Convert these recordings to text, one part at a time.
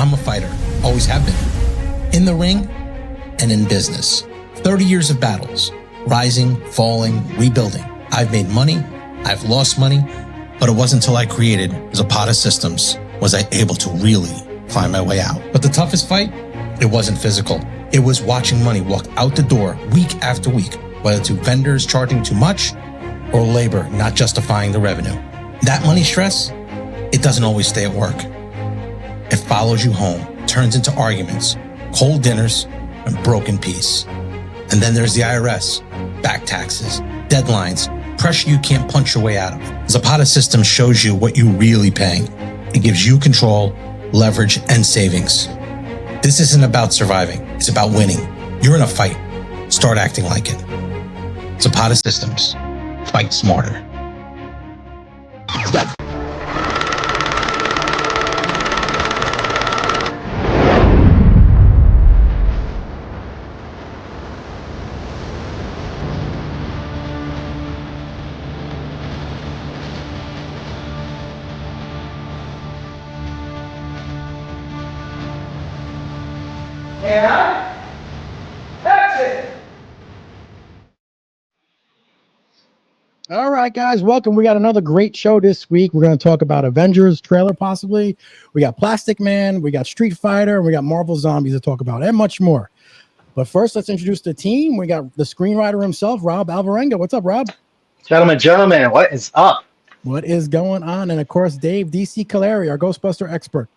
I'm a fighter, always have been. In the ring and in business. 30 years of battles, rising, falling, rebuilding. I've made money, I've lost money, but it wasn't until I created Zapata Systems was I able to really find my way out. But the toughest fight, it wasn't physical. It was watching money walk out the door week after week, whether to vendors charging too much or labor not justifying the revenue. That money stress, it doesn't always stay at work. It follows you home, turns into arguments, cold dinners, and broken peace. And then there's the IRS, back taxes, deadlines, pressure you can't punch your way out of. Zapata Systems shows you what you're really paying. It gives you control, leverage, and savings. This isn't about surviving. It's about winning. You're in a fight. Start acting like it. Zapata Systems. Fight smarter. And that's it. All right, guys, welcome. We got another great show this week. We're going to talk about Avengers trailer, possibly. We got Plastic Man, we got Street Fighter, and we got Marvel Zombies to talk about, and much more. But first, let's introduce the team. We got the screenwriter himself, Rob Alvarenga. What's up, Rob? Gentlemen, what is up? What is going on? And of course, Dave DC Caleri, our Ghostbuster expert.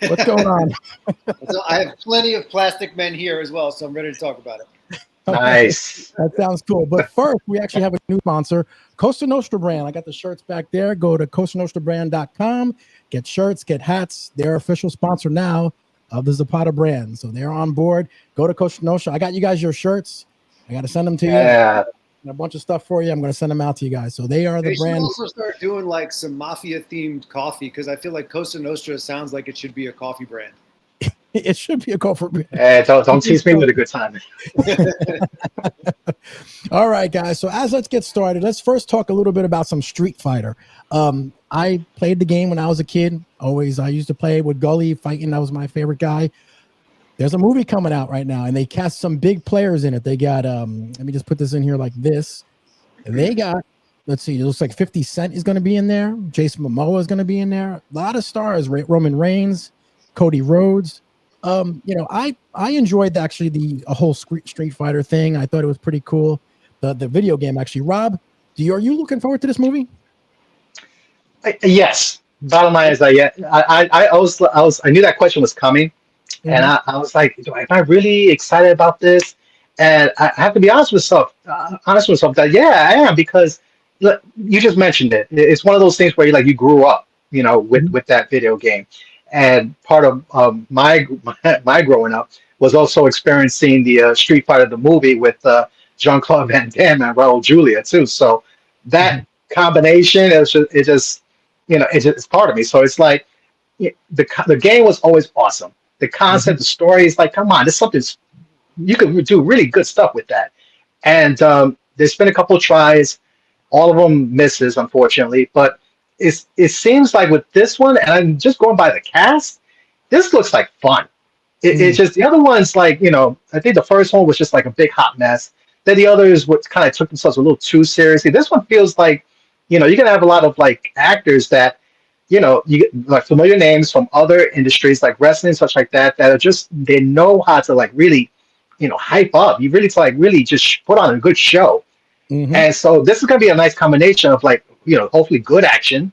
What's going on? So I have plenty of Plastic Men here as well, so I'm ready to talk about it. Nice. That sounds cool. But first, we actually have a new sponsor, Costa Nostra brand. I got the shirts back there. Go to costanostrabrand.com. Get shirts, get hats. They're official sponsor now of the Zapata brand. So they're on board. Go to Costa Nostra. I got you guys your shirts. I got to send them to you. Yeah. And a bunch of stuff for you. I'm going to send them out to you guys. So they are the They brand. should also start doing like some mafia-themed coffee because I feel like Costa Nostra sounds like it should be a coffee brand. It should be a call for. Hey, don't tease me with a good time. All right, guys. So let's get started. Let's first talk a little bit about some Street Fighter. I played the game when I was a kid. I used to play with Gully fighting. That was my favorite guy. There's a movie coming out right now, and they cast some big players in it. They got let me just put this in here like this. They got, let's see, it looks like 50 Cent is going to be in there. Jason Momoa is going to be in there. A lot of stars. Roman Reigns, Cody Rhodes. I enjoyed actually a whole Street Fighter thing. I thought it was pretty cool. The video game actually. Rob, are you looking forward to this movie? Yes. Bottom line is that I knew that question was coming, and I was like, am I really excited about this? And I have to be honest with myself. That I am, because look, you just mentioned it. It's one of those things where you grew up, with that video game. And part of my growing up was also experiencing the Street Fighter the movie with Jean-Claude Van Damme and Raul Julia too. So that combination it's part of me. So it's like the game was always awesome. The concept, the story is like, come on, this something you could do really good stuff with that. And there's been a couple of tries, all of them misses, unfortunately, but it seems like with this one, and I'm just going by the cast, this looks like fun. It's just the other ones, like, I think the first one was just like a big hot mess. Then the others kind of took themselves a little too seriously. This one feels like, you're gonna have a lot of like actors that, you get like familiar names from other industries like wrestling and such like that are just, they know how to like really, hype up. You really to like really just put on a good show. And so this is gonna be a nice combination of like, hopefully good action,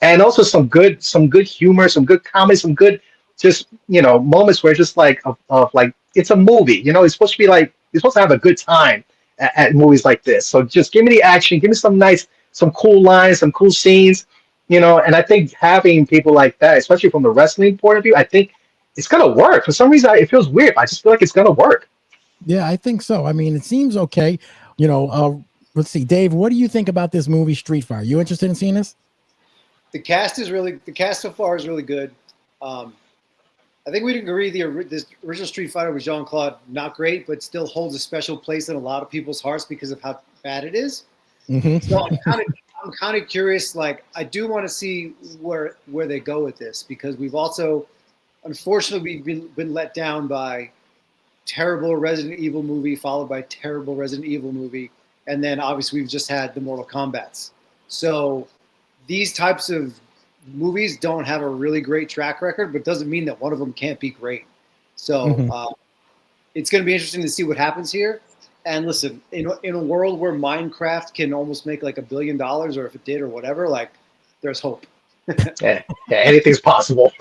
and also some good humor, some good comedy, some good just moments where it's just like of like it's a movie. It's supposed to be like you're supposed to have a good time at movies like this. So just give me the action, give me some cool lines, some cool scenes, And I think having people like that, especially from the wrestling point of view, I think it's gonna work. For some reason, it feels weird. I just feel like it's gonna work. Yeah, I think so. I mean, it seems okay. Let's see, Dave, what do you think about this movie, Street Fighter? You interested in seeing this? The cast so far is really good. I think we'd agree this original Street Fighter with Jean-Claude, not great, but still holds a special place in a lot of people's hearts because of how bad it is. So I'm kind of curious. Like, I do want to see where they go with this, because we've also unfortunately, we've been let down by terrible Resident Evil movie, followed by terrible Resident Evil movie, and then obviously we've just had the Mortal Kombats. So these types of movies don't have a really great track record, but doesn't mean that one of them can't be great. So it's going to be interesting to see what happens here. And listen, in a world where Minecraft can almost make like $1 billion, or if it did or whatever, like there's hope. Yeah, anything's possible.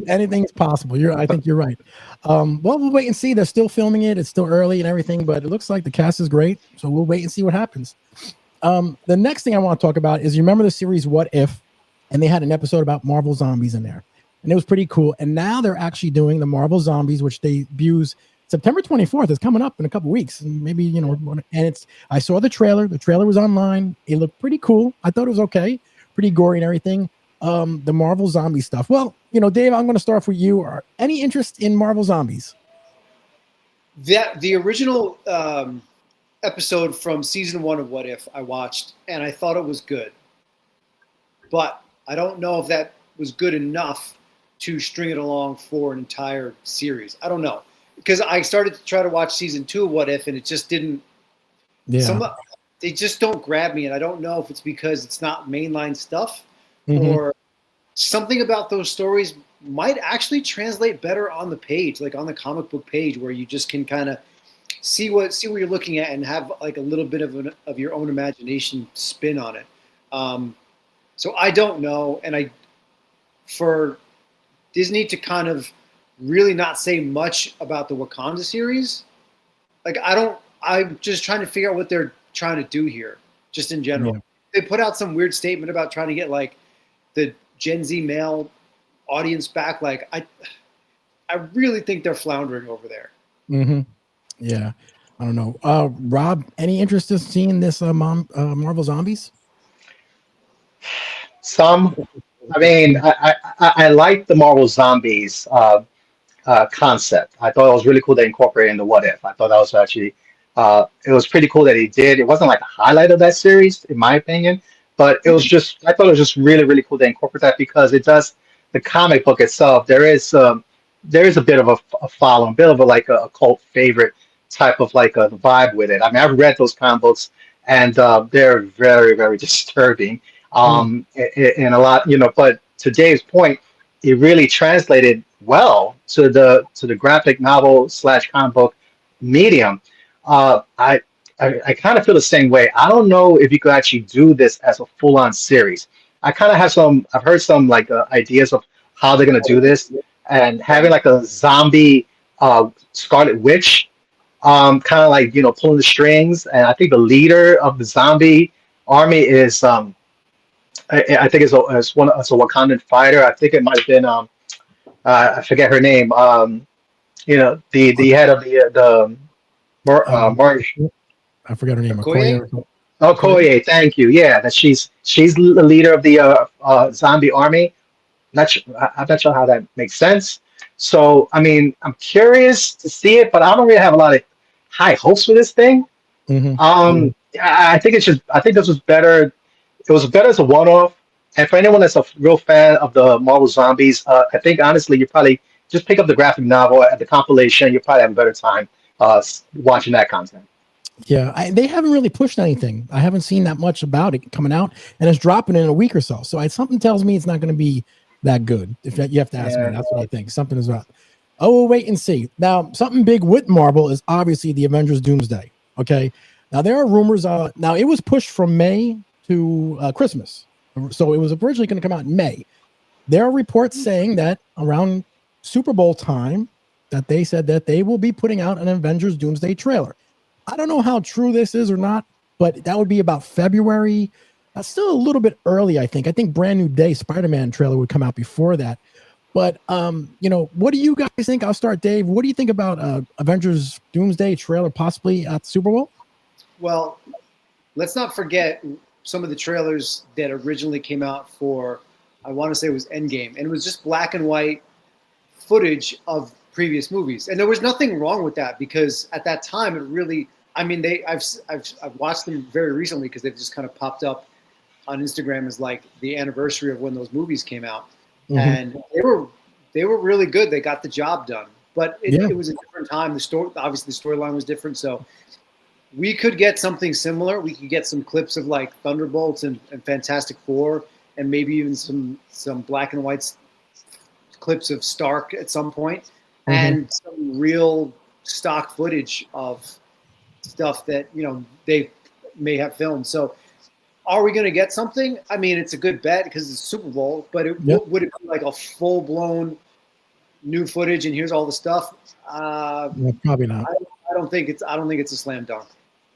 Anything's possible. I think you're right. Well, we'll wait and see. They're still filming it. It's still early and everything, but it looks like the cast is great. So we'll wait and see what happens. The next thing I want to talk about is, you remember the series What If? And they had an episode about Marvel Zombies in there, and it was pretty cool. And now they're actually doing the Marvel Zombies, which debuts September 24th. Is coming up in a couple weeks, and maybe, you know, and I saw the trailer. The trailer was online. It looked pretty cool. I thought it was okay, pretty gory and everything. The Marvel Zombie stuff. Well, you know, Dave, I'm going to start off with you. Any interest in Marvel Zombies? The original episode from season 1 of What If I watched, and I thought it was good, but I don't know if that was good enough to string it along for an entire series. I don't know, because I started to try to watch season 2 of What If, and it just didn't. Yeah. They just don't grab me, and I don't know if it's because it's not mainline stuff, or something about those stories might actually translate better on the page, like on the comic book page, where you just can kind of see what you're looking at and have like a little bit of your own imagination spin on it. So I don't know, and for Disney to kind of really not say much about the Wakanda series, like I'm just trying to figure out what they're trying to do here, just in general. Yeah. They put out some weird statement about trying to get like the Gen Z male audience back. Like I really think they're floundering over there. Yeah, I don't know. Rob, any interest in seeing this Marvel Zombies? Some. I mean, I like the Marvel Zombies concept. I thought it was really cool they incorporated in the What If. I thought that was actually it was pretty cool that he did. It wasn't like a highlight of that series, in my opinion, but it was just, I thought it was just really, really cool to incorporate that, because it does, the comic book itself, there is a bit of a following, a bit of a cult favorite type of like a vibe with it. I mean, I've read those comic books, and they're very, very disturbing. And a lot, you know, but to Dave's point, it really translated well to the graphic novel / comic book medium. I kind of feel the same way. I don't know if you could actually do this as a full-on series. I kind of have I've heard some like ideas of how they're going to do this, and having like a zombie Scarlet Witch, kind of like, you know, pulling the strings. And I think the leader of the zombie army is, I think it's a Wakandan fighter. I think it might have been, I forget her name. You know, the head of I forgot her name. Okoye? Okoye, thank you. Yeah, that she's the leader of the zombie army. I'm not sure how that makes sense. So, I mean, I'm curious to see it, but I don't really have a lot of high hopes for this thing. I think this was better. It was better as a one-off. And for anyone that's a real fan of the Marvel Zombies, I think honestly, you probably just pick up the graphic novel at the compilation. You'll probably have a better time watching that content. Yeah, they haven't really pushed anything. I haven't seen that much about it coming out, and it's dropping in a week or so. So something tells me it's not going to be that good. If you have to ask me, that's what I think. Something is up. Oh, we'll wait and see. Now, something big with Marvel is obviously the Avengers Doomsday. Okay. Now there are rumors. Now it was pushed from May to Christmas, so it was originally going to come out in May. There are reports saying that around Super Bowl time, that they said that they will be putting out an Avengers Doomsday trailer. I don't know how true this is or not, but that would be about February. That's still a little bit early, I think. I think Brand New Day Spider-Man trailer would come out before that. But, you know, what do you guys think? I'll start, Dave. What do you think about Avengers Doomsday trailer possibly at the Super Bowl? Well, let's not forget some of the trailers that originally came out for, I want to say it was Endgame. And it was just black and white footage of previous movies. And there was nothing wrong with that, because at that time it really, I mean, I've watched them very recently because they've just kind of popped up on Instagram as like the anniversary of when those movies came out. And they were they were really good. They got the job done, but Yeah. it was a different time. Obviously, the storyline was different. So we could get something similar. We could get some clips of like Thunderbolts and Fantastic Four, and maybe even some black and white clips of Stark at some point, and some real stock footage of stuff that they may have filmed. So are we going to get something? I mean, it's a good bet because it's Super Bowl, but would it be like a full blown new footage and here's all the stuff? Probably not. I don't think it's a slam dunk.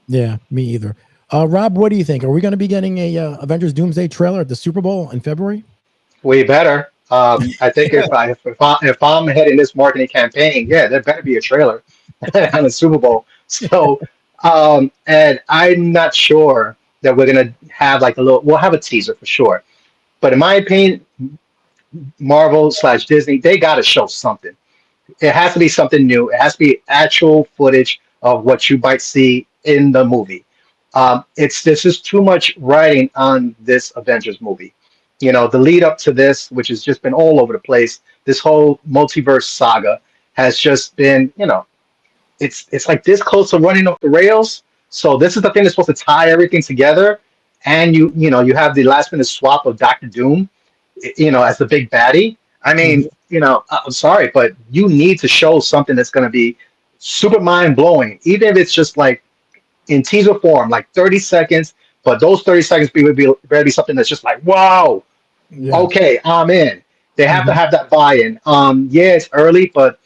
Yeah, me either. Rob, what do you think? Are we going to be getting a Avengers Doomsday trailer at the Super Bowl in February? Way better. I think if I'm heading this marketing campaign, yeah, there better be a trailer on the Super Bowl. So, and I'm not sure that we're gonna have like we'll have a teaser for sure. But in my opinion, Marvel/Disney, they got to show something. It has to be something new. It has to be actual footage of what you might see in the movie. This is too much writing on this Avengers movie. The lead up to this, which has just been all over the place, this whole multiverse saga has just been, it's like this close to running off the rails. So this is the thing that's supposed to tie everything together, and you have the last minute swap of Doctor Doom, as the big baddie. I mean, I'm sorry, but you need to show something that's going to be super mind blowing, even if it's just like in teaser form, like 30 seconds. But those 30 seconds better be something that's just like, wow, okay, I'm in. They have to have that buy-in. Yeah, it's early, but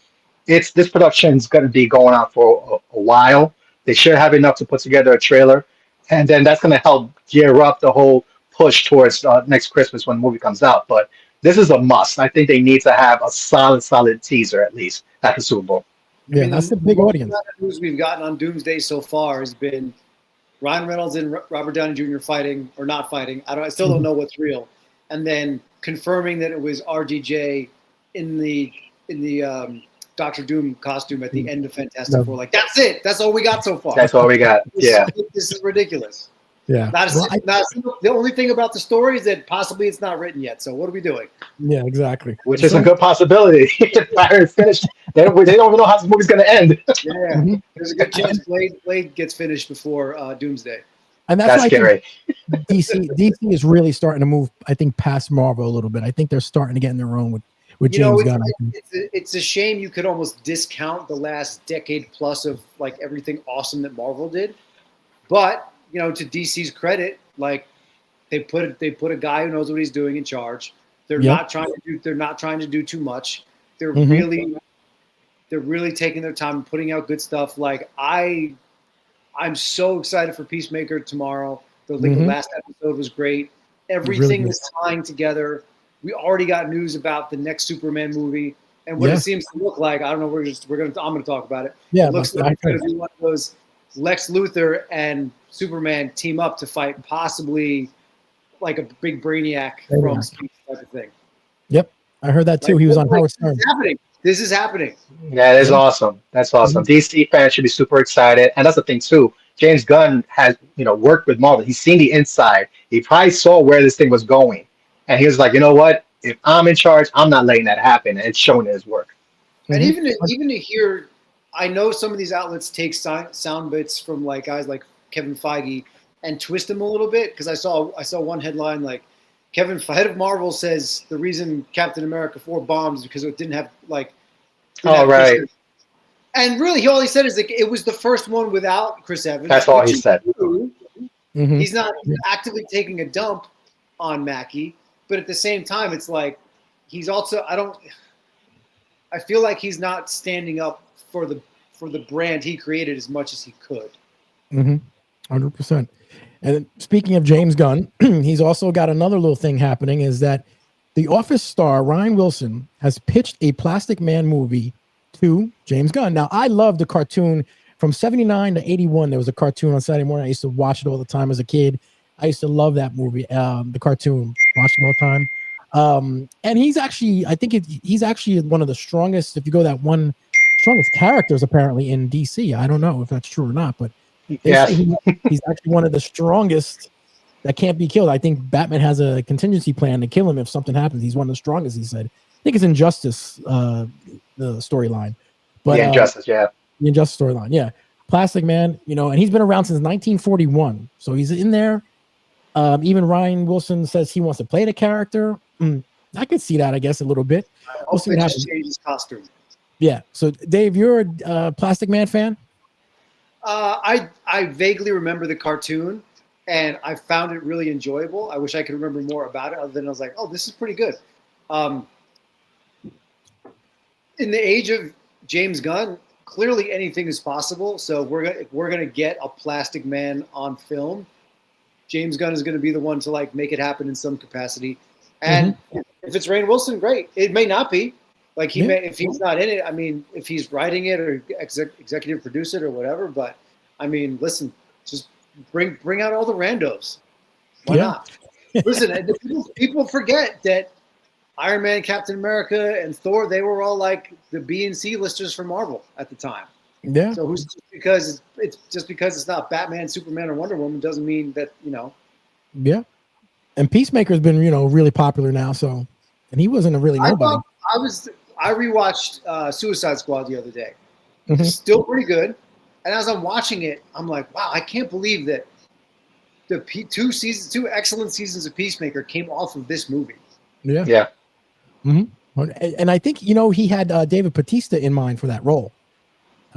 this production's going to be going on for a while. They should have enough to put together a trailer, and then that's going to help gear up the whole push towards next Christmas when the movie comes out. But this is a must. I think they need to have a solid teaser at least at the Super Bowl. Yeah, I mean, that's the big audience. The news we've gotten on Doomsday so far has been Ryan Reynolds and Robert Downey Jr. fighting or not fighting. I still don't know what's real. And then confirming that it was RDJ in the Doctor Doom costume at the end of Fantastic Four. Like, that's it. That's all we got so far. That's all we got. Yeah. This is ridiculous. Yeah. The only thing about the story is that possibly it's not written yet. So what are we doing? Yeah, exactly. Which is a good possibility. It's finished. They don't even know how this movie's going to end. Yeah. There's a good chance Blade gets finished before Doomsday. And that's scary. DC is really starting to move, I think, past Marvel a little bit. I think they're starting to get in their own with James Gunn. It's a shame you could almost discount the last decade plus of like everything awesome that Marvel did. But to DC's credit, like they put a guy who knows what he's doing in charge. They're not trying to do too much. They're really taking their time and putting out good stuff. Like I'm so excited for Peacemaker tomorrow. The last episode was great. Everything is tying together. We already got news about the next Superman movie and what it seems to look like. I don't know. I'm going to talk about it. Yeah, it looks like it's going to be one of those Lex Luthor and Superman team up to fight possibly like a big Brainiac from space type of thing. Yep, I heard that too. He was on Howard Stern. This is happening. Yeah, it is awesome. That's awesome. DC fans should be super excited, and that's the thing too. James Gunn has worked with Marvel. He's seen the inside. He probably saw where this thing was going, and he was like, you know what? If I'm in charge, I'm not letting that happen. And it's showing in his work. And even to hear, I know some of these outlets take sound bits from like guys like Kevin Feige and twist them a little bit, because I saw one headline like head of Marvel says the reason Captain America 4 bombed is because it didn't have like. Right. And really, all he said is like it was the first one without Chris Evans. That's all he said. He's not actively taking a dump on Mackie, but at the same time, it's like he's also I feel like he's not standing up for the brand he created as much as he could. 100%. And speaking of James Gunn, he's also got another little thing happening, is that the Office star Riann Wilson has pitched a Plastic Man movie to James Gunn. Now, I love the cartoon from 79 to 81. There was a cartoon on Saturday morning. I used to watch it all the time as a kid. I used to love that movie, the cartoon, watch it all the time. And he's actually, I think he's actually one of the strongest, if you go that one, strongest characters apparently in DC. I don't know if that's true or not, but he's actually one of the strongest that can't be killed. I think Batman has a contingency plan to kill him if something happens. He's one of the strongest, he said. think it's Injustice, the storyline. But The Injustice, yeah. the Injustice storyline, yeah. Plastic Man, and he's been around since 1941, so he's in there. Even Riann Wilson says he wants to play the character. I could see that, I guess, a little bit. We'll see what happens. Change his costume. Yeah. So, Dave, you're a Plastic Man fan? I vaguely remember the cartoon, and I found it really enjoyable. I wish I could remember more about it, other than I was like, oh, this is pretty good. In the age of James Gunn, clearly anything is possible. So if we're gonna get a Plastic Man on film, James Gunn is going to be the one to like make it happen in some capacity. And if it's Rainn Wilson, great. It may not be. Like he may, if he's not in it. I mean, if he's writing it or executive produce it or whatever. But I mean, listen, just bring out all the randos. Why not? Listen, people forget that Iron Man, Captain America, and Thor, they were all like the B and C listers for Marvel at the time. Yeah. So because it's not Batman, Superman, or Wonder Woman doesn't mean that, Yeah. And Peacemaker's been, really popular now. So, and he wasn't a really nobody. I rewatched Suicide Squad the other day. Mm-hmm. Still pretty good. And as I'm watching it, I'm like, wow, I can't believe that the two excellent seasons of Peacemaker came off of this movie. Yeah. Yeah. Mm-hmm. And I think, he had David Bautista in mind for that role.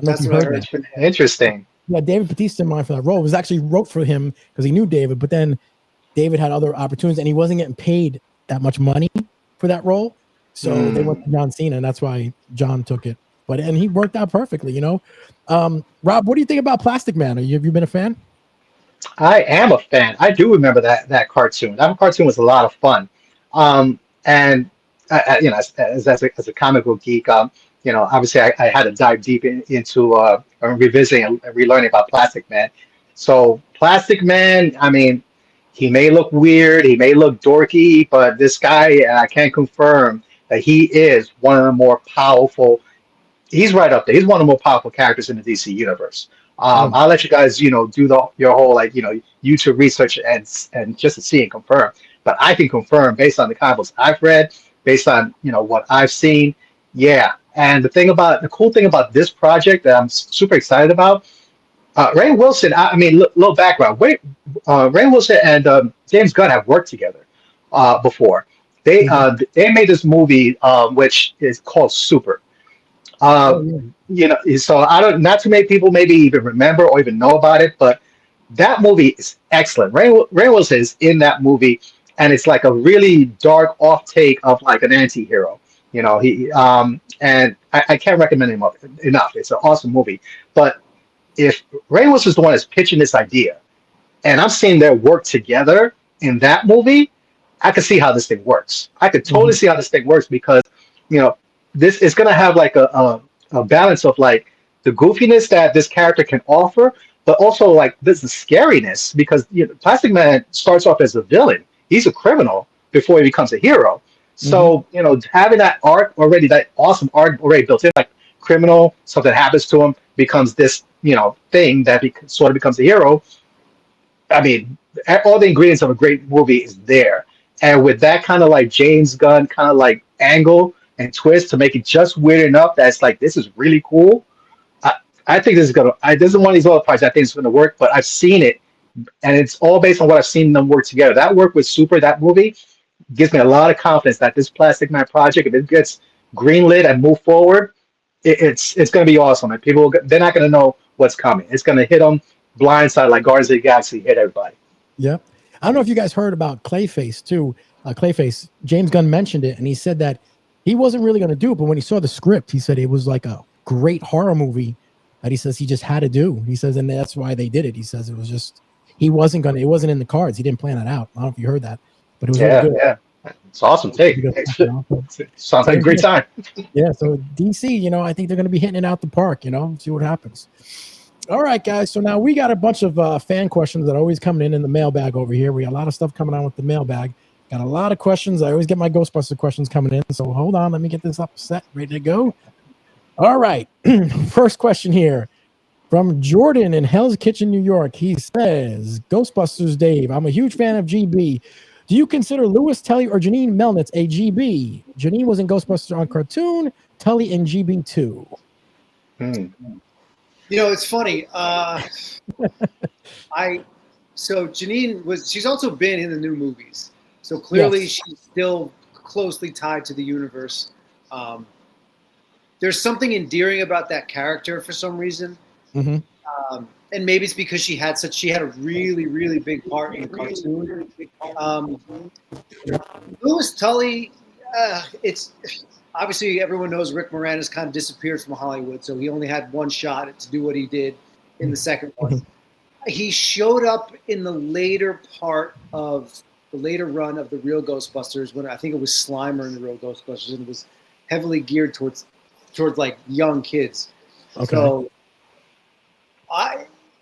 That's what I heard. Interesting. Yeah, David Bautista in mind for that role. It was actually wrote for him because he knew David, but then David had other opportunities and he wasn't getting paid that much money for that role. So they went to John Cena, and that's why John took it. And he worked out perfectly, Rob, what do you think about Plastic Man? Have you been a fan? I am a fan. I do remember that cartoon. That cartoon was a lot of fun. And as a comic book geek, obviously I had to dive deep into revisiting and relearning about Plastic Man. So Plastic Man, I mean, he may look weird, he may look dorky, but this guy, I can confirm that he is one of the more powerful. He's right up there. He's one of the more powerful characters in the DC universe. I'll let you guys, do your whole YouTube research and just to see and confirm. But I can confirm based on the comic books I've read, based on what I've seen. Yeah. And the cool thing about this project that I'm super excited about, Rainn Wilson. I mean, little background. Rainn Wilson and James Gunn have worked together before. They made this movie which is called Super. So not too many people maybe even remember or even know about it, but that movie is excellent. Rainn Wilson is in that movie, and it's like a really dark off take of like an anti-hero. And I can't recommend him enough. It's an awesome movie. But if Rainn Wilson is the one that's pitching this idea, and I'm seeing their work together in that movie, I can see how this thing works. I could totally see how this thing works because, this is going to have like a balance of like the goofiness that this character can offer, but also like this the scariness because Plastic Man starts off as a villain. He's a criminal before he becomes a hero. So having that arc already, that awesome arc already built in, like criminal, something happens to him, becomes this thing that sort of becomes a hero. I mean, all the ingredients of a great movie is there, and with that kind of like James Gunn kind of like angle and twist to make it just weird enough that's like this is really cool. I think this is one of these other parts I think it's gonna work, but I've seen it, and it's all based on what I've seen them work together. That work with Super, that movie, gives me a lot of confidence that this Plastic Man project, if it gets greenlit and move forward, it's going to be awesome. And they're not going to know what's coming. It's going to hit them blindside like Guardians of the Galaxy hit everybody. Yeah. I don't know if you guys heard about Clayface too. Clayface, James Gunn mentioned it, and he said that he wasn't really going to do it, but when he saw the script, he said it was like a great horror movie that he says he just had to do. He says, and that's why they did it. He says it was just, it wasn't in the cards. He didn't plan that out. I don't know if you heard that. But it was really good. Yeah, it's awesome take. Sounds like a great time. Yeah, so DC, I think they're going to be hitting it out the park. See what happens. All right, guys. So now we got a bunch of fan questions that are always coming in the mailbag over here. We got a lot of stuff coming on with the mailbag. Got a lot of questions. I always get my Ghostbuster questions coming in. So hold on, let me get this up set, ready to go. All right, first question here. From Jordan in Hell's Kitchen, New York. He says, Ghostbusters Dave, I'm a huge fan of GB. Do you consider Lewis, Tully, or Janine Melnitz a GB? Janine was in Ghostbusters on cartoon, Tully in GB2. It's funny. Janine she's also been in the new movies. So clearly Yes. she's still closely tied to the universe. There's something endearing about that character for some reason. Mm-hmm. And maybe it's because she had a really, really big part in the cartoon. Lewis Tully, it's obviously everyone knows Rick Moranis kind of disappeared from Hollywood, so he only had one shot to do what he did in the second one. He showed up in the later run of the Real Ghostbusters when I think it was Slimer in the Real Ghostbusters, and it was heavily geared towards like young kids. Okay. So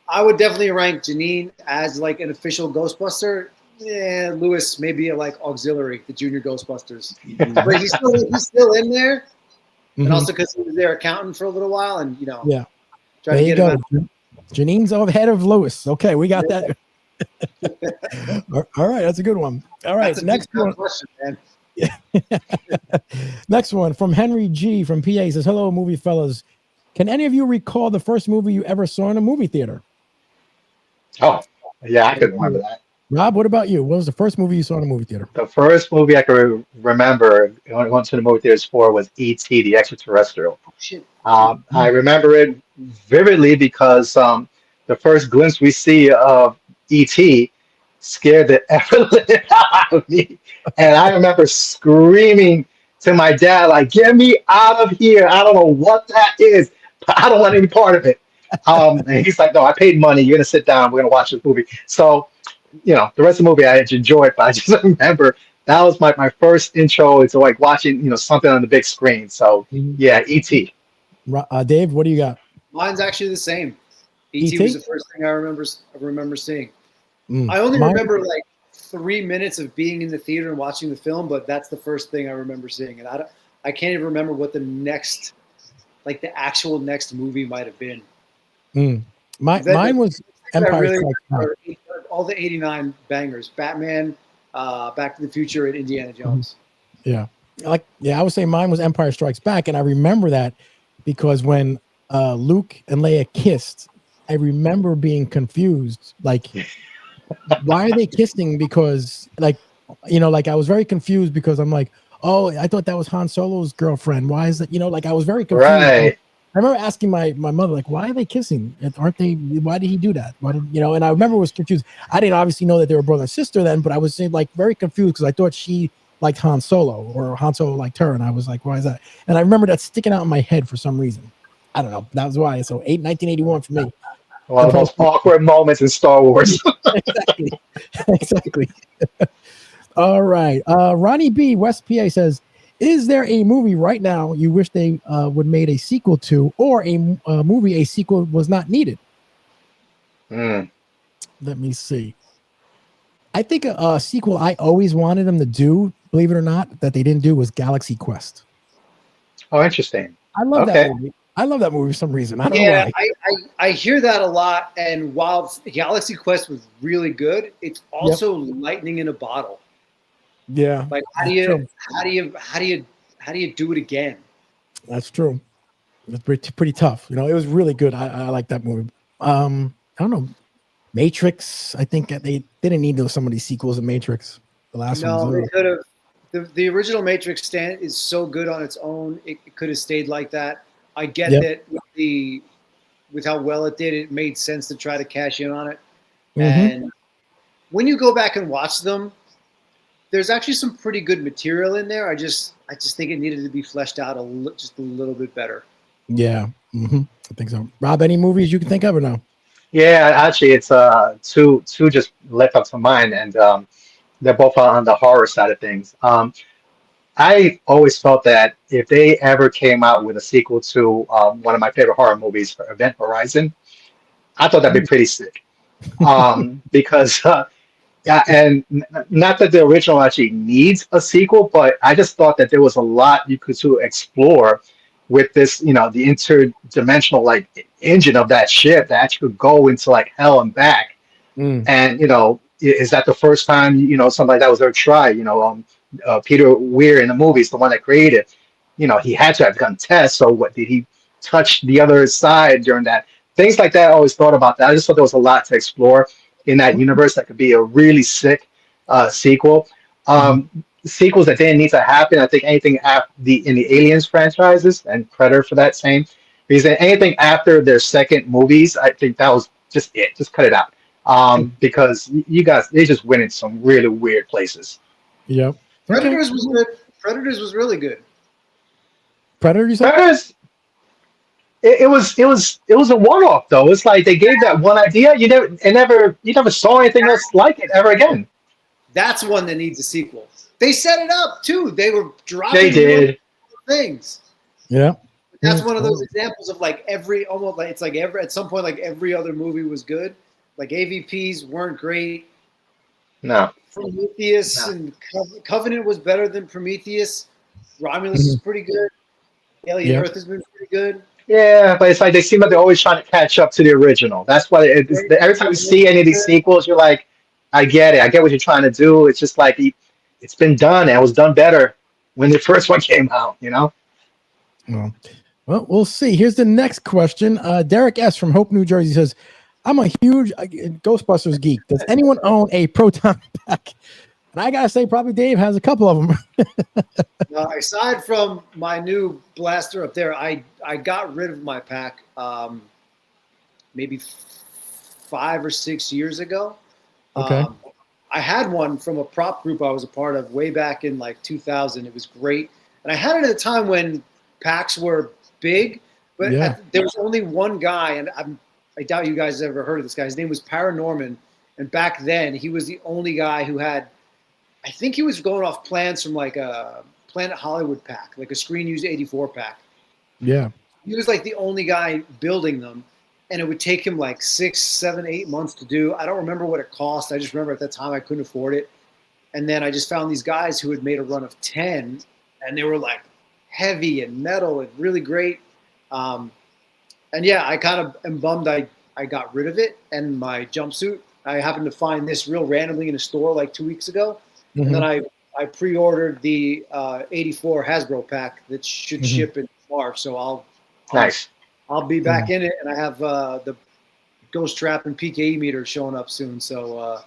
I would definitely rank Janine as like an official Ghostbuster. Yeah, Lewis maybe like auxiliary, the Junior Ghostbusters, but he's still in there, and also because he was their accountant for a little while, and Yeah. try There to you get him go. out. Janine's ahead of Lewis. Okay, we got that. All right, that's a good one. All right, That's a next big one. question, man. Next one from Henry G from PA says, "Hello, movie fellas. Can any of you recall the first movie you ever saw in a movie theater?" Oh, yeah, I could remember that. Rob, what about you? What was the first movie you saw in a movie theater? The first movie I can remember I went to the movie theaters for was E.T. the Extraterrestrial. Oh, shit. I remember it vividly because the first glimpse we see of E.T. scared the ever living out of me. And I remember screaming to my dad, like, get me out of here. I don't know what that is, but I don't want any part of it. And he's like, no, I paid money. You're going to sit down. We're going to watch this movie. So, the rest of the movie I enjoyed, but I just remember that was my first intro into like watching, something on the big screen. So, yeah, E.T. Dave, what do you got? Mine's actually the same. E.T. was the first thing I remember seeing. I only remember like 3 minutes of being in the theater and watching the film, but that's the first thing I remember seeing, and I can't even remember what the next, like the actual next movie might have been. Mine was Empire Strikes Back. All the '89 bangers: Batman, Back to the Future, and Indiana Jones. Yeah, I would say mine was Empire Strikes Back, and I remember that because when Luke and Leia kissed, I remember being confused, like. Why are they kissing? Because like I was very confused because I'm like, oh, I thought that was Han Solo's girlfriend. Why is that? I was very confused. Right. I remember asking my mother, like, why are they kissing? Aren't they? Why did he do that? Why did And I remember was confused. I didn't obviously know that they were brother and sister then, but I was like very confused because I thought she liked Han Solo or Han Solo liked her, and I was like, why is that? And I remember that sticking out in my head for some reason. I don't know. That was why. So 1981 for me. One of the most awkward moments in Star Wars. Exactly. All right. Ronnie B, West PA says, is there a movie right now you wish they would made a sequel to, or a movie a sequel was not needed? Let me see. I think a sequel I always wanted them to do, believe it or not, that they didn't do was Galaxy Quest. Oh, interesting. I love that movie. I love that movie for some reason. I don't know why. I hear that a lot. And while Galaxy Quest was really good, it's also lightning in a bottle. Yeah. Like how do you do it again? That's true. It's pretty tough. It was really good. I like that movie. I don't know. Matrix. I think they didn't need some of these sequels of Matrix. The last one. No, they could have. The original Matrix is so good on its own. It could have stayed like that. I get that with how well it did, it made sense to try to cash in on it. And when you go back and watch them, there's actually some pretty good material in there. I just think it needed to be fleshed out just a little bit better. Yeah, I think so. Rob, any movies you can think of or no? Yeah, actually, it's two just left up to mind, and they're both on the horror side of things. I always felt that if they ever came out with a sequel to one of my favorite horror movies, Event Horizon, I thought that'd be pretty sick. Because, and not that the original actually needs a sequel, but I just thought that there was a lot you could explore with this, the interdimensional like engine of that ship that actually could go into like hell and back. And, is that the first time something like that was ever tried? Peter Weir in the movies, the one that created, he had to have done tests. So what did he touch the other side during that? Things like that. I always thought about that. I just thought there was a lot to explore in that universe that could be a really sick sequel. Sequels that didn't need to happen. I think anything after in the Aliens franchises and Predator for that same reason, anything after their second movies, I think that was just it. Just cut it out. Because you guys, they just went in some really weird places. Yep. Predators was good. Predators was really good. Predator, you said? Predators, it was a one-off though. It's like they gave that one idea. You never saw anything else like it ever again. That's one that needs a sequel. They set it up too. They were dropping They did things. Yeah. That's one of those examples of like it's like at some point like every other movie was good. Like AVPs weren't great. No. Prometheus and Covenant was better than Prometheus. Romulus is pretty good. Alien Earth has been pretty good. Yeah, but it's like they seem like they're always trying to catch up to the original. That's why every time you see any of these sequels, you're like, I get it. I get what you're trying to do. It's just like it's been done, and it was done better when the first one came out. Well, we'll see. Here's the next question. Derek S. from Hope, New Jersey says, I'm a huge Ghostbusters geek. Does anyone own a proton pack? And I gotta say, probably Dave has a couple of them. Aside from my new blaster up there, I got rid of my pack maybe 5 or 6 years ago. Okay. I had one from a prop group I was a part of way back in like 2000. It was great, and I had it at a time when packs were big, but there was only one guy, and I doubt you guys ever heard of this guy. His name was Paranorman, and back then he was the only guy who had. I think he was going off plans from like a Planet Hollywood pack, like a Screen Use 84 pack. Yeah. He was like the only guy building them, and it would take him like 6, 7, 8 months to do. I don't remember what it cost. I just remember at that time I couldn't afford it. And then I just found these guys who had made a run of 10, and they were like heavy and metal and really great. And yeah, I kind of am bummed I got rid of it. And my jumpsuit, I happened to find this real randomly in a store like 2 weeks ago. And then I pre-ordered the 84 Hasbro pack that should ship in March. So I'll be back in it, and I have the Ghost Trap and PKE meter showing up soon. So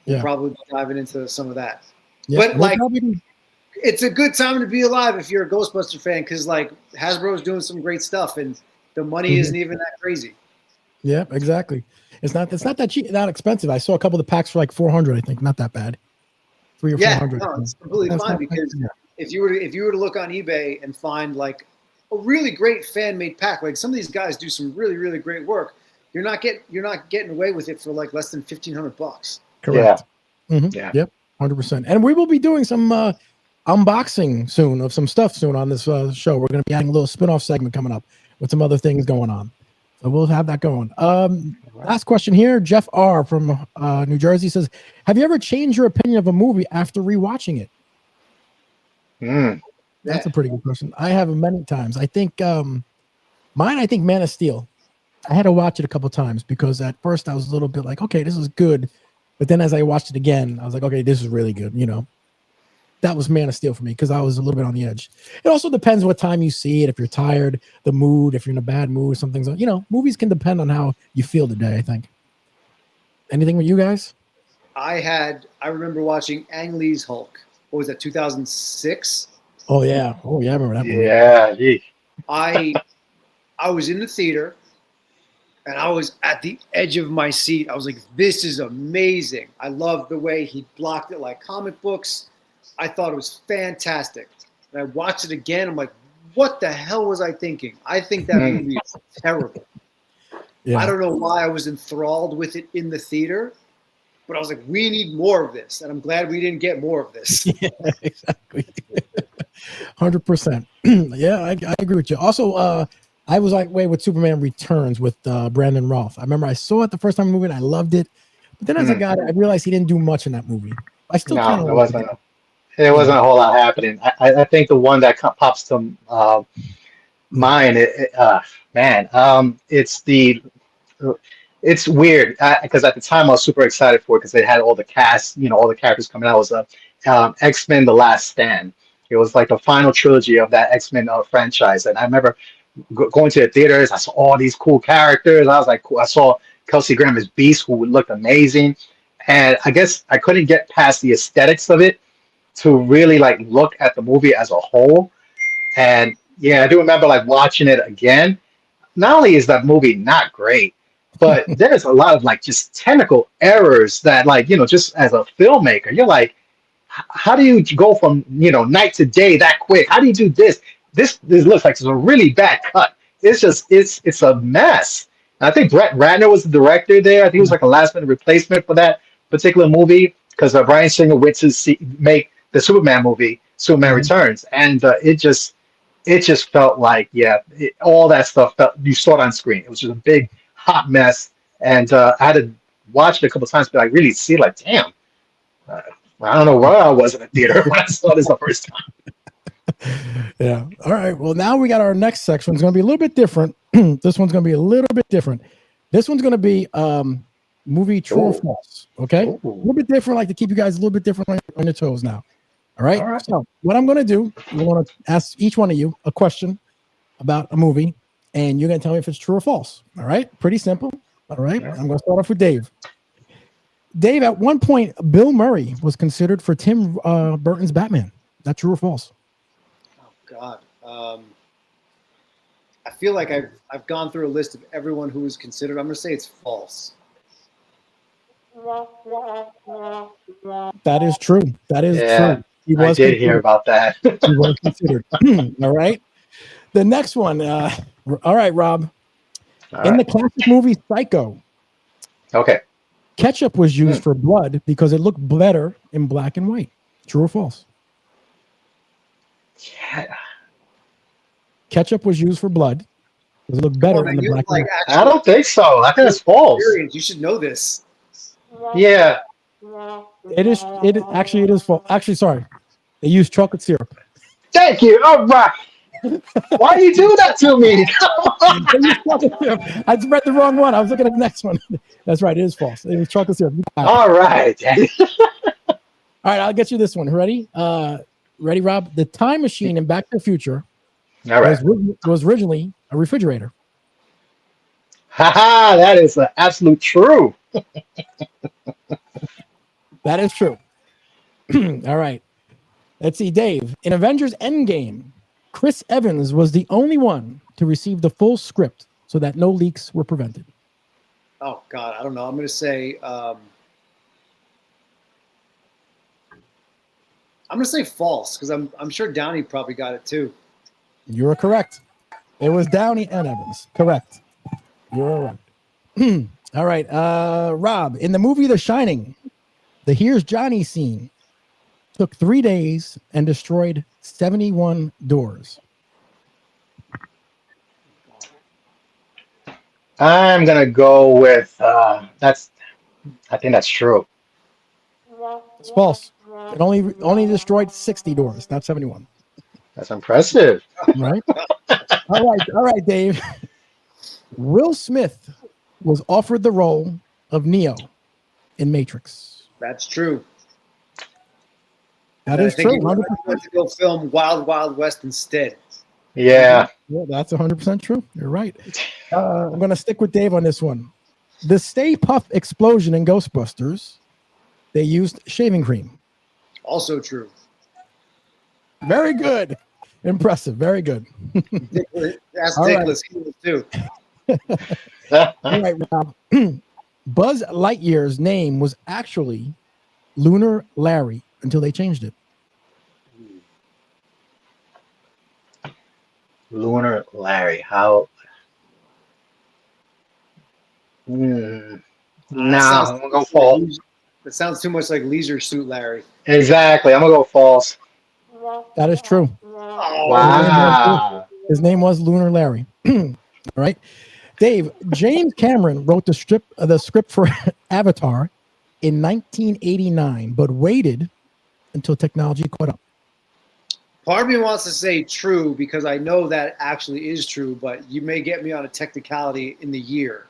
we'll probably be diving into some of that. Yeah, but it's a good time to be alive if you're a Ghostbuster fan, because like Hasbro's doing some great stuff, and the money isn't even that crazy. Yeah, exactly. It's not that cheap, not expensive. I saw a couple of the packs for like 400. I think not that bad. 300 or 400. No, it's completely fine, because if you were to look on eBay and find like a really great fan made pack, like some of these guys do some really, really great work, you're not getting away with it for like less than $1,500. Correct. Yeah. Yep. 100%. And we will be doing some unboxing soon of some stuff soon on this show. We're going to be adding a little spin-off segment coming up with some other things going on. So we'll have that going. Last question here. Jeff R. from New Jersey says, have you ever changed your opinion of a movie after rewatching it? That's a pretty good question. I have many times. I think I think Man of Steel. I had to watch it a couple times because at first I was a little bit like, okay, this is good. But then as I watched it again, I was like, okay, this is really good. That was Man of Steel for me because I was a little bit on the edge. It also depends what time you see it. If you're tired, the mood, if you're in a bad mood, some things, movies can depend on how you feel today, I think. Anything with you guys? I remember watching Ang Lee's Hulk. What was that, 2006? Oh yeah. I remember that movie. Yeah. I was in the theater, and I was at the edge of my seat. I was like, this is amazing. I love the way he blocked it like comic books. I thought it was fantastic. And I watched it again. I'm like, what the hell was I thinking? I think that movie is terrible. Yeah. I don't know why I was enthralled with it in the theater, but I was like, we need more of this. And I'm glad we didn't get more of this. Yeah, exactly. 100%. Yeah, I agree with you. Also, I was like with Superman Returns with Brandon Routh. I remember I saw it the first time in the movie and I loved it. But then as I got it, I realized he didn't do much in that movie. I still kind of There wasn't a whole lot happening. I think the one that pops to mind, it's it's weird because at the time I was super excited for it because they had all the cast, all the characters coming out. It was X-Men: The Last Stand. It was like the final trilogy of that X-Men franchise, and I remember going to the theaters. I saw all these cool characters. I was like, cool. I saw Kelsey Grammer's Beast, who looked amazing, and I guess I couldn't get past the aesthetics of it to really like look at the movie as a whole. And yeah, I do remember like watching it again. Not only is that movie not great, but there's a lot of like just technical errors that like, just as a filmmaker, you're like, how do you go from, night to day that quick? How do you do this? This looks like it's a really bad cut. It's just it's a mess. And I think Brett Ratner was the director there. I think he was like a last minute replacement for that particular movie because Bryan Singer went to make the Superman movie, Superman Returns, and it just felt like all that stuff felt you saw it on screen. It was just a big hot mess, and I had to watch it a couple of times to like really see like, damn, I don't know where I was in the theater when I saw this the first time. Yeah. All right. Well, now we got our next section. It's going to be a little bit different. This one's going to be a little bit different. This one's going to be movie true or false. Okay. A little bit different, like to keep you guys a little bit different on your toes now. All right. All right. So what I'm going to do, I'm going to ask each one of you a question about a movie, and you're going to tell me if it's true or false. All right. Pretty simple. All right. I'm going to start off with Dave. Dave, at one point, Bill Murray was considered for Tim Burton's Batman. Is that true or false? Oh God, I feel like I've gone through a list of everyone who was considered. I'm going to say it's false. That is true. That is true. He I was did considered. hear about that. He was considered. All right. The next one. All right, Rob. In the classic movie Psycho, Okay. ketchup was used for blood because it looked better in black and white. True or false? Yeah. Ketchup was used for blood because it looked better in the black and white. I don't think so. I think it's false. You should know this. Yeah. It is false. Actually, sorry. They used chocolate syrup. Thank you. All right. Why do you do that to me? They used chocolate syrup. I just read the wrong one. I was looking at the next one. That's right. It is false. It was chocolate syrup. All right. All right, I'll get you this one. Ready? Ready, Rob? The time machine in Back to the Future All right. was originally a refrigerator. Haha, that is absolute true. That is true. All right. Let's see, Dave. In Avengers Endgame, Chris Evans was the only one to receive the full script so that no leaks were prevented. Oh God, I don't know. I'm going to say. I'm going to say false because I'm sure Downey probably got it too. You're correct. It was Downey and Evans. Correct. You're right. All right. Rob, in the movie The Shining, the Here's Johnny scene took 3 days and destroyed 71 doors. I'm gonna go with I think that's true. It's false. It only destroyed 60 doors, not 71. That's impressive. Right? All right, Dave. Will Smith was offered the role of Neo in Matrix. That's true. That is true. He went to go film Wild Wild West instead. Yeah. Yeah, that's 100% true. You're right. I'm going to stick with Dave on this one. The Stay Puft explosion in Ghostbusters, they used shaving cream. Also true. Very good. Impressive. Very good. That's All right. ridiculous. Too. All right, Rob. Buzz Lightyear's name was actually Lunar Larry until they changed it. Lunar Larry. How? No, I'm gonna go false. It sounds too much like Leisure Suit Larry. Exactly. I'm gonna go false. That is true. Wow. His name was Lunar Larry. All right. Dave, James Cameron wrote the script for Avatar in 1989, but waited until technology caught up. Part of me wants to say true because I know that actually is true, but you may get me on a technicality in the year.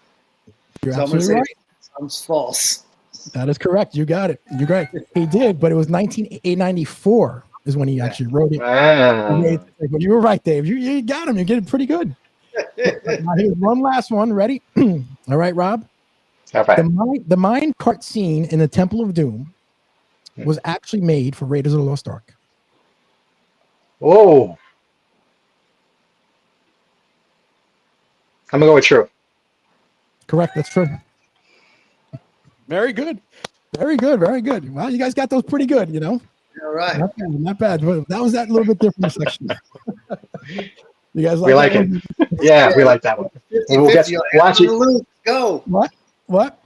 You're So I'm going to absolutely say right. sounds false. That is correct. You got it. You're right. He did, but it was 1994 is when he actually wrote it. Wow. But you were right, Dave. You got him. You're getting pretty good. Now, here's one last one. Ready? All right, Rob. All right. The mine cart scene in the Temple of Doom was actually made for Raiders of the Lost Ark. Oh. I'm gonna go with true. Correct. That's true. Very good. Very good. Very good. Well, you guys got those pretty good, you know. All right. Not bad. Not bad. But that was that little bit different section. You guys We like it. Yeah, we like that one. 50-50, We'll get, you're like, watch it. lose. Go. What? What?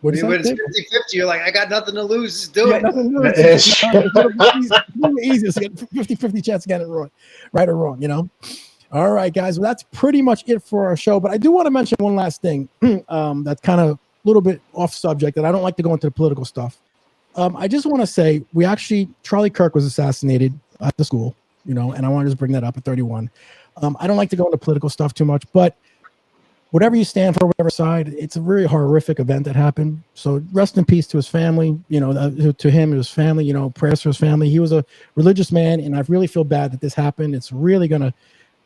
What do you When say? it's 50-50, you're like, I got nothing to lose. Just do it. Nothing to lose. It's the easiest. 50-50 chance to get it wrong, right or wrong, you know? All right, guys. Well, that's pretty much it for our show. But I do want to mention one last thing that's kind of a little bit off subject, that I don't like to go into the political stuff. I just want to say Charlie Kirk was assassinated at the school, you know, and I want to just bring that up at 31. I don't like to go into political stuff too much, but whatever you stand for, whatever side, it's a very horrific event that happened. So rest in peace to his family, you know, to him, his family, you know, prayers for his family. He was a religious man, and I really feel bad that this happened. It's really going to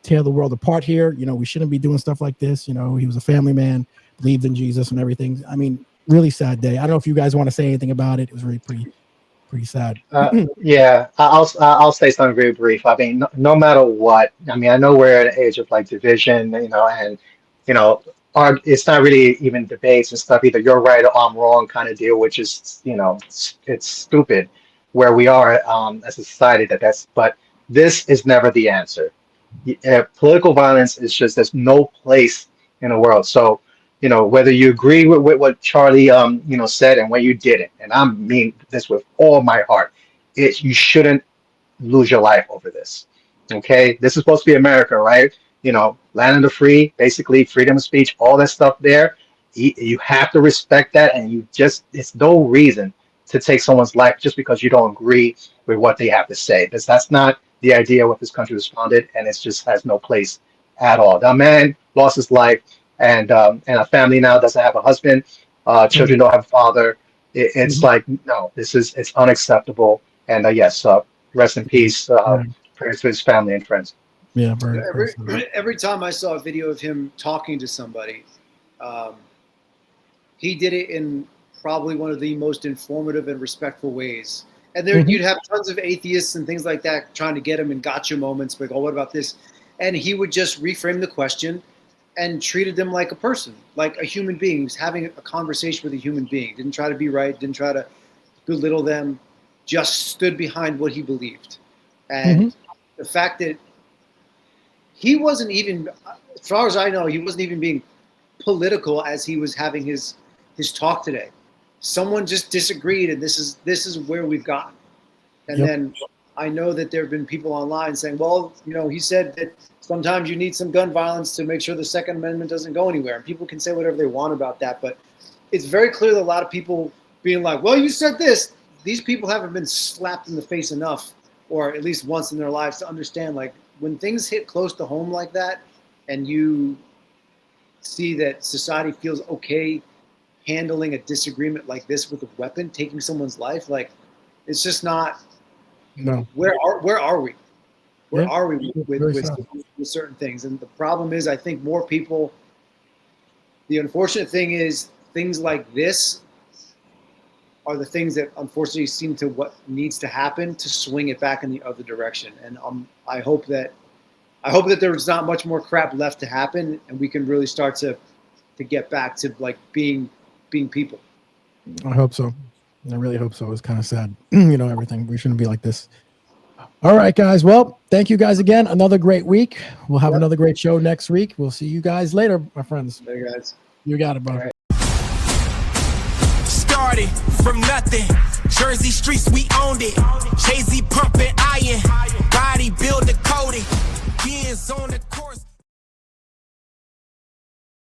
tear the world apart here. You know, we shouldn't be doing stuff like this. You know, he was a family man, believed in Jesus and everything. I mean, really sad day. I don't know if you guys want to say anything about it. It was really pretty sad. Yeah, I'll say something very brief. I mean, no matter what, I mean, I know we're at an age of like division, you know, and you know, it's not really even debates and stuff. Either you're right or I'm wrong kind of deal, which is, you know, it's stupid where we are as a society. But this is never the answer. Political violence is just, there's no place in the world. So, you know, whether you agree with what Charlie, you know, said and when you didn't, and I mean this with all my heart, you shouldn't lose your life over this. Okay, this is supposed to be America, right? You know, land of the free, basically freedom of speech, all that stuff there. You have to respect that, and it's no reason to take someone's life just because you don't agree with what they have to say. Because that's not the idea what this country was founded, and it just has no place at all. That man lost his life, and a family now doesn't have a husband, children don't have a father. It's like, no, it's unacceptable. And yes, rest in peace. Prayers to his family and friends. Yeah, every time I saw a video of him talking to somebody, he did it in probably one of the most informative and respectful ways. And there you'd have tons of atheists and things like that trying to get him in gotcha moments, like, oh, what about this? And he would just reframe the question and treated them like a person, like a human being. He was having a conversation with a human being. Didn't try to be right, didn't try to belittle them, just stood behind what he believed. And the fact that he wasn't even, as far as I know, he wasn't even being political as he was having his talk today. Someone just disagreed, and this is where we've gotten. And then I know that there have been people online saying, well, you know, he said that sometimes you need some gun violence to make sure the Second Amendment doesn't go anywhere. And people can say whatever they want about that, but it's very clear that a lot of people being like, well, you said this. These people haven't been slapped in the face enough, or at least once in their lives, to understand, like, when things hit close to home like that, and you see that society feels okay handling a disagreement like this with a weapon, taking someone's life, like, it's just not. No. Where are we? Where are we with certain things? And the problem is, I think more people. The unfortunate thing is, things like this are the things that unfortunately seem to what needs to happen to swing it back in the other direction. And I hope that there's not much more crap left to happen, and we can really start to get back to like being people. I hope so. I really hope so. It's kind of sad, you know, everything. We shouldn't be like this. All right, guys. Well, thank you guys again. Another great week. We'll have another great show next week. We'll see you guys later, my friends. Hey, guys. You got it, bro. Right. Started from nothing. Jersey streets, we owned it. Jay-Z pumping iron. Body builder Cody. Beans on the